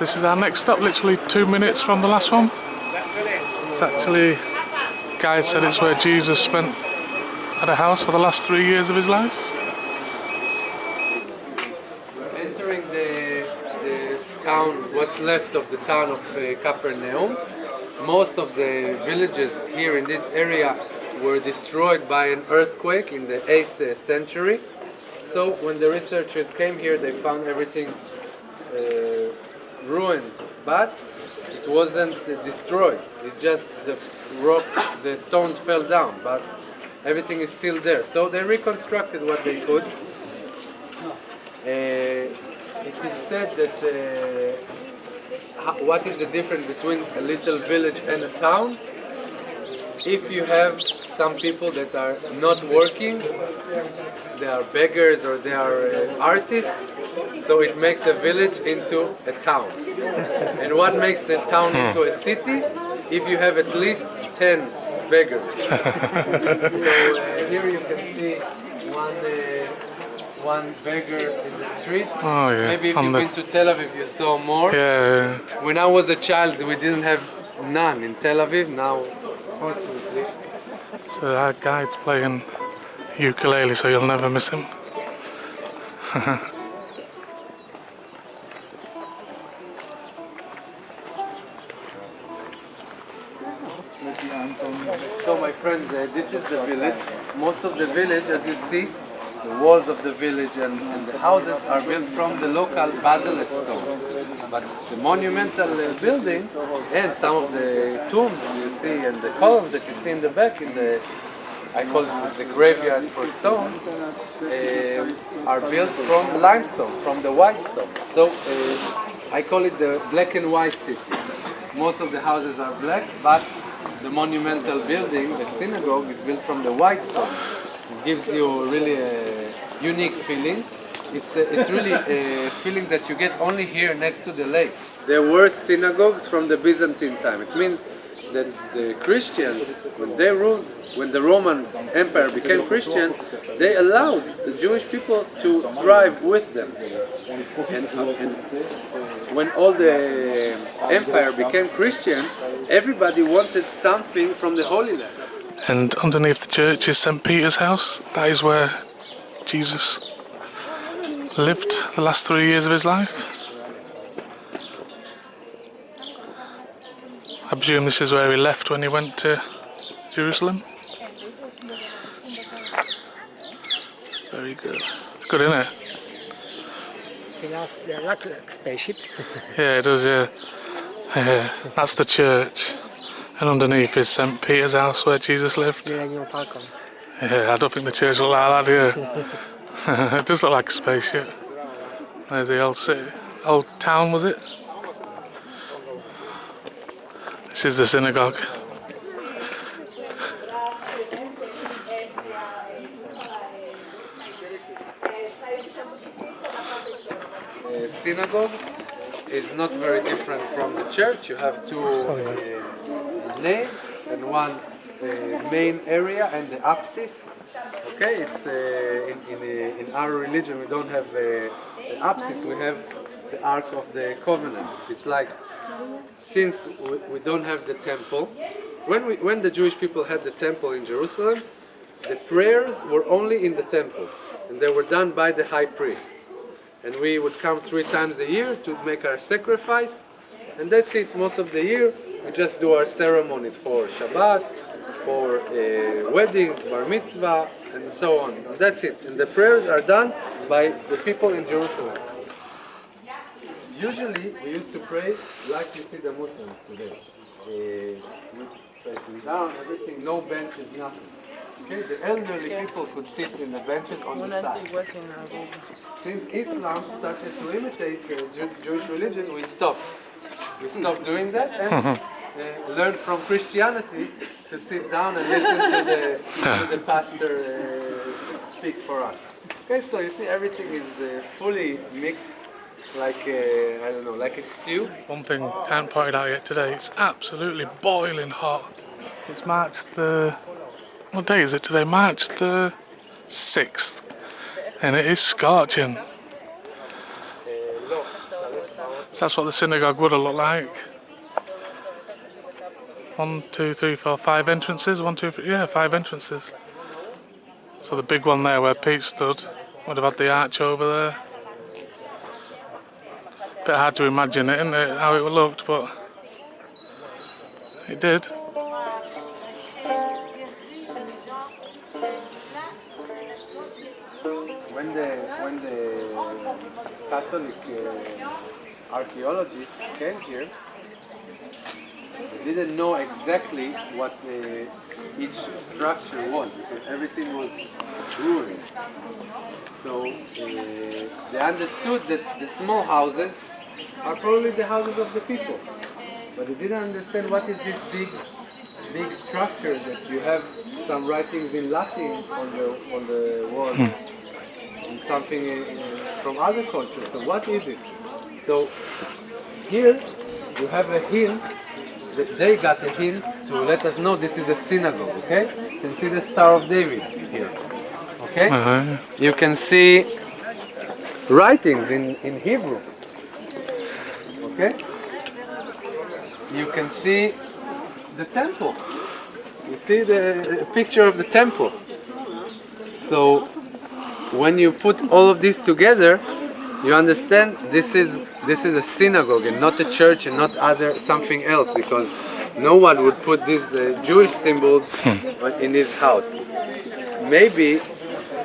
This is our next stop, literally 2 minutes from the last one. It's actually, guide said it's where Jesus spent at a house for the last 3 years of his life. Entering the town, what's left of the town of Capernaum, most of the villages here in this area were destroyed by an earthquake in the 8th century. So when the researchers came here, they found everything ruined, but it wasn't destroyed. It's just the rocks, the stones fell down, but everything is still there. So they reconstructed what they could. It is said that what is the difference between a little village and a town? If you have some people that are not working, they are beggars or they are artists, so it makes a village into a town. And what makes a town into a city? If you have at least 10 beggars. So here you can see one beggar in the street. Oh, yeah. Maybe if you've been to Tel Aviv you saw more. Yeah. When I was a child we didn't have none in Tel Aviv, now fortunately. So our guide's playing ukulele, so you'll never miss him. So my friends, this is the village. Most of the village, as you see, the walls of the village and the houses are built from the local basilisk stone. But the monumental building and some of the tombs you see and the columns that you see in the back, I call it the graveyard for stones, are built from limestone, from the white stone. So I call it the black and white city. Most of the houses are black, but the monumental building, the synagogue, is built from the white stone. It gives you really a unique feeling. It's really a feeling that you get only here next to the lake. There were synagogues from the Byzantine time. It means that the Christians, when they ruled, when the Roman Empire became Christian, they allowed the Jewish people to thrive with them. And when all the empire became Christian, everybody wanted something from the Holy Land. And underneath the church is St. Peter's house. That is where Jesus lived the last 3 years of his life. I presume this is where he left when he went to Jerusalem. Very good. It's good, isn't it? It has the like spaceship. Yeah, it does, yeah. Yeah. That's the church. And underneath is St. Peter's house where Jesus lived. Yeah, I don't think the church looked like that, yeah. It does look like a spaceship. There's the old city. Old town, was it? This is the synagogue. Synagogue is not very different from the church. You have two naves and one main area and the apsis. Okay, it's in our religion we don't have the apsis. We have the Ark of the Covenant. It's like, since we don't have the temple, when the Jewish people had the temple in Jerusalem, the prayers were only in the temple and they were done by the high priest. And we would come 3 times a year to make our sacrifice, and that's it. Most of the year we just do our ceremonies for Shabbat, for weddings, bar mitzvah, and so on. And that's it. And the prayers are done by the people in Jerusalem. Usually we used to pray like you see the Muslims today. Facing down, everything, no benches, nothing. Okay, the elderly people could sit in the benches on the side. Since Islam started to imitate Jewish religion, we stopped. We stopped doing that and learned from Christianity to sit down and listen to the pastor speak for us. Okay, so you see everything is fully mixed, like I don't know, like a stew. One thing I haven't pointed out yet today, it's absolutely boiling hot. It's March the... What day is it today? March the 6th. And it is scorching. So that's what the synagogue would have looked like. 1, 2, 3, 4, 5 entrances. 1, 2, 3, yeah, 5 entrances. So the big one there where Pete stood would have had the arch over there. Bit hard to imagine it, isn't it, how it looked, but it did. When the Catholic archaeologists came here, they didn't know exactly what each structure was, because everything was ruined. So they understood that the small houses are probably the houses of the people, but they didn't understand what is this big structure that you have some writings in Latin on the wall, and something from other cultures. So what is it? So here you have a hint that they got a hint to let us know this is a synagogue. Okay, you can see the Star of David here. Okay, you can see writings in Hebrew. Okay, you can see the temple. You see the picture of the temple. So when you put all of this together, you understand this is a synagogue and not a church and not something else, because no one would put these Jewish symbols in his house. Maybe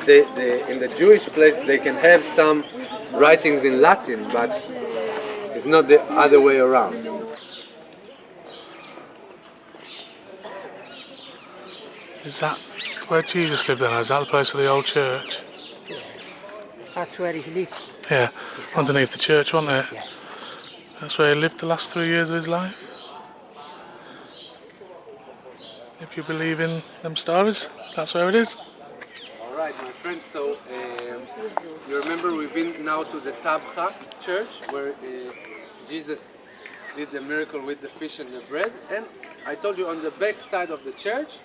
in the Jewish place they can have some writings in Latin, but it's not the other way around. Is that where Jesus lived then? Is that the place of the old church? That's where he lived. Yeah, underneath the church, wasn't it? Yeah. That's where he lived the last 3 years of his life. If you believe in them stories, that's where it is. Alright, my friends, so you remember we've been now to the Tabcha church where Jesus did the miracle with the fish and the bread, and I told you on the back side of the church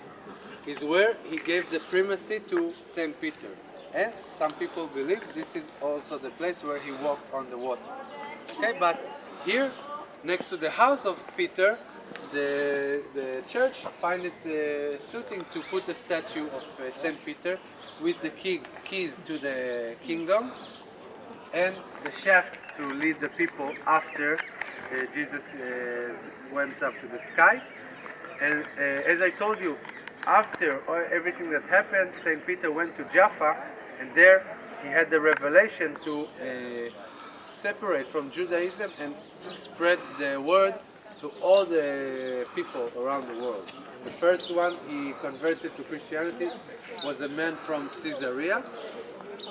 is where he gave the primacy to St. Peter. And some people believe this is also the place where he walked on the water. Okay, but here, next to the house of Peter, the church find it suiting to put a statue of St. Peter with the keys to the kingdom and the shaft to lead the people after Jesus went up to the sky. And as I told you, after everything that happened, St. Peter went to Jaffa, and there he had the revelation to separate from Judaism and spread the word to all the people around the world. The first one he converted to Christianity was a man from Caesarea,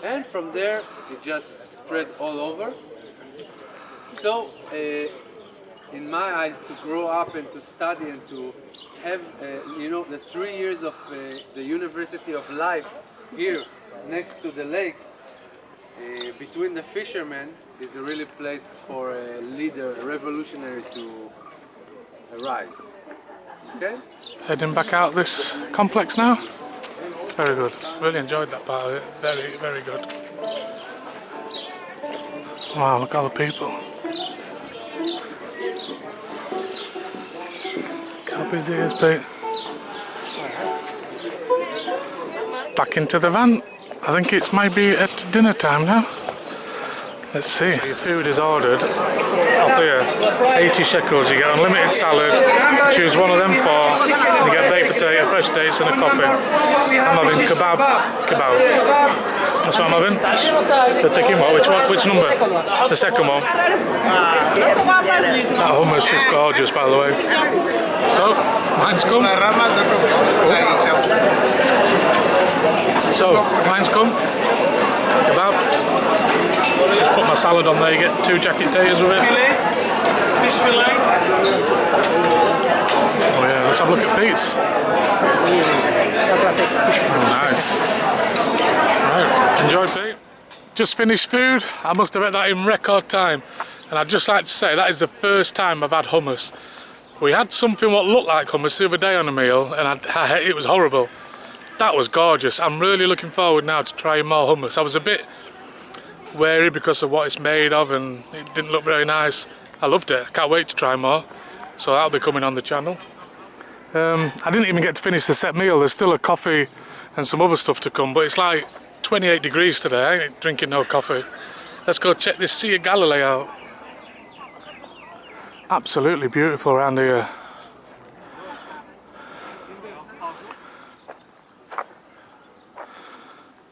and from there it just spread all over. So in my eyes, to grow up and to study and to have the 3 years of the University of Life here next to the lake between the fishermen is a really place for a leader, a revolutionary to arise. Okay? Heading back out this complex now. Very good. Really enjoyed that part of it. Very, very good. Wow, look at all the people. How busy it is, Pete? Back into the van. I think it's maybe at dinner time now. Let's see. Your food is ordered off here. 80 shekels. You get unlimited salad. Choose one of them four. And you get baked potato, fresh dates, and a coffee. I'm having kebab. That's what I'm having. The chicken one. Which number? The second one. That hummus is gorgeous, by the way. So, mine's come. So, mine's come. Kebab. Put my salad on there, you get 2 jacket taters with it. Fish fillet. Oh yeah, let's have a look at Pete's. That's what I think. Oh, nice. Right, enjoy, Pete. Just finished food. I must have had that in record time. And I'd just like to say that is the first time I've had hummus. We had something what looked like hummus the other day on a meal, and it was horrible. That was gorgeous. I'm really looking forward now to trying more hummus. I was a bit wary because of what it's made of and it didn't look very nice, I loved it. I can't wait to try more. So that'll be coming on the channel. I didn't even get to finish the set meal. There's still a coffee and some other stuff to come, but it's like 28 degrees today. I ain't drinking no coffee. Let's go check this Sea of Galilee out. Absolutely beautiful around here.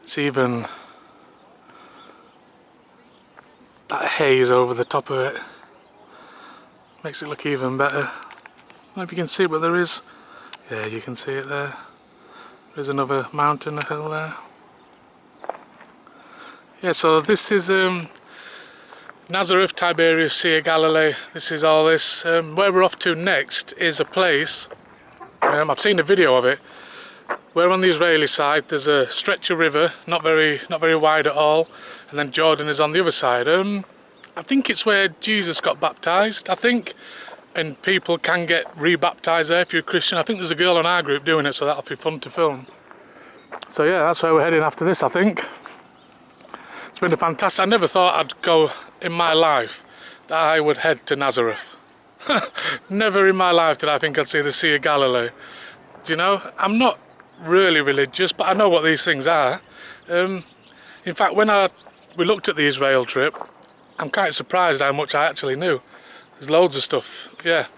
It's even that haze over the top of it. Makes it look even better. I don't know if you can see it, but there is. Yeah, you can see it there. There's another mountain, a hill there. Yeah, so this is Nazareth, Tiberias, Sea of Galilee. This is all this. Where we're off to next is a place. I've seen a video of it. We're on the Israeli side. There's a stretch of river, not very wide at all, and then Jordan is on the other side. I think it's where Jesus got baptized. I think. And people can get re-baptised there if you're a Christian. I think there's a girl in our group doing it, so that'll be fun to film. So yeah, that's where we're heading after this, I think. It's been a fantastic... I never thought I'd go in my life that I would head to Nazareth. Never in my life did I think I'd see the Sea of Galilee. Do you know, I'm not really religious, but I know what these things are. In fact, when we looked at the Israel trip, I'm quite surprised how much I actually knew. There's loads of stuff, yeah.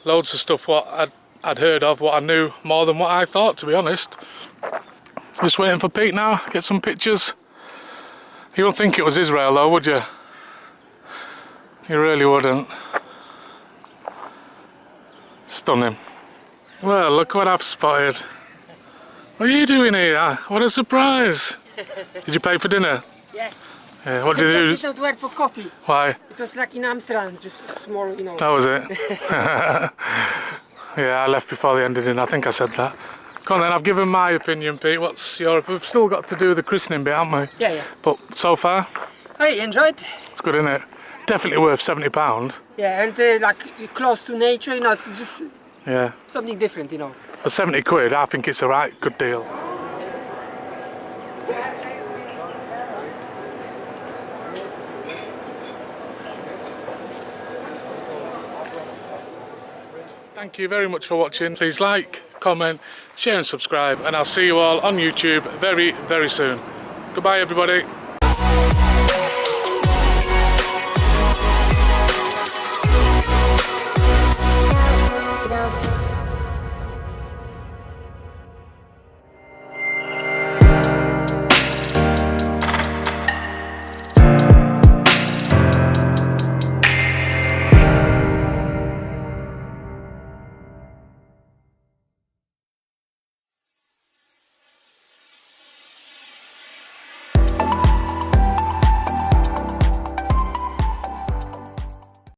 Loads of stuff what I'd heard of, what I knew more than what I thought, to be honest. Just waiting for Pete now, get some pictures. You wouldn't think it was Israel though, would you? You really wouldn't. Stunning. Well, look what I've spotted. What are you doing here? What a surprise. Did you pay for dinner? Yeah. Yeah, what did you do? It don't work for coffee. Why? It was like in Amsterdam, just small, you know. That was it. Yeah, I left before the end of dinner. I think I said that. Come on then, I've given my opinion, Pete. What's your... We've still got to do the christening bit, haven't we? Yeah, yeah. But so far, I enjoyed. it's good, isn't it? Definitely worth £70. Yeah, and like close to nature, you know, it's just Yeah. something different, you know. For 70 quid, I think it's a right good deal. Thank you very much for watching. Please like, comment, share and subscribe, and I'll see you all on YouTube very, very soon. Goodbye everybody.